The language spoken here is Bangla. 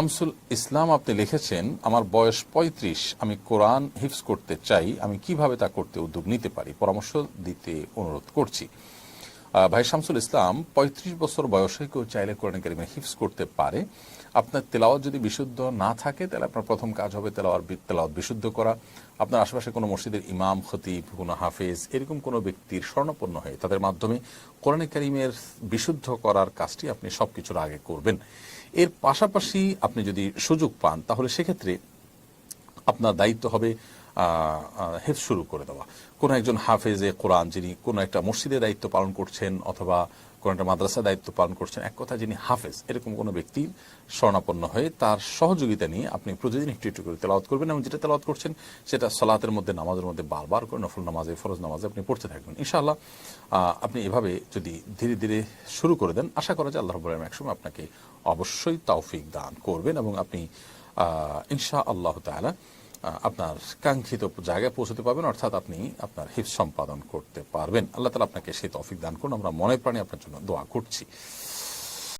শামসুল ইসলাম আপনি লিখেছেন, আমার বয়স ৩৫, আমি কোরআন হিফজ করতে চাই, আমি কিভাবে তা করতে উদ্যোগ নিতে পারি, পরামর্শ দিতে অনুরোধ করছি। ভাই শামসুল ইসলাম, ৩৫ বছর বয়সে কেউ চাইলে কোরআন কারিমে হিফজ করতে পারে। আপনার তেলাওয়াত যদি বিশুদ্ধ না থাকে তাহলে আপনার প্রথম কাজ হবে তেলাওয়াত বিশুদ্ধ করা। আপনার আশেপাশে কোনো মসজিদের ইমাম, খতিব, কোনো হাফেজ এরকম কোনো ব্যক্তির শরণাপন্ন হয়ে তাদের মাধ্যমে কোরআন কারিমের বিশুদ্ধ করার কাজটি আপনি সব কিছুর আগে করবেন। এর পাশাপাশি আপনি যদি সুযোগ পান তাহলে সেক্ষেত্রে আপনার দায়িত্ব হবে হেফজ শুরু করে দেওয়া। কোনো একজন হাফেজে কোরআন যিনি কোনো একটা মসজিদের দায়িত্ব পালন করছেন অথবা কোনো একটা মাদ্রাসার দায়িত্ব পালন করছেন, এক কথা যিনি হাফেজ, এরকম কোনো ব্যক্তির শরণাপন্ন হয়ে তার সহযোগিতা নিয়ে আপনি প্রতিদিন একটু একটু করে তেলাওয়াত করবেন এবং যেটা তেলাওয়াত করছেন সেটা সালাতের মধ্যে, নামাজের মধ্যে বারবার করে নফল নামাজে, ফরজ নামাজে আপনি পড়তে থাকবেন। ইনশাআল্লাহ আপনি এভাবে যদি ধীরে ধীরে শুরু করে দেন, আশা করা যায় আল্লাহ রাব্বুল আলামিন একসময় আপনাকে অবশ্যই তৌফিক দান করবেন এবং আপনি ইনশাআল্লাহ তাআলা আপনার কাঙ্ক্ষিত জায়গায় পৌঁছতে পারবেন, অর্থাৎ আপনি আপনার হিফজ সম্পাদন করতে পারবেন। আল্লাহ তাআলা আপনাকে সেই তৌফিক দান করুন। আমরা মনে প্রাণে আপনার জন্য দোয়া করছি।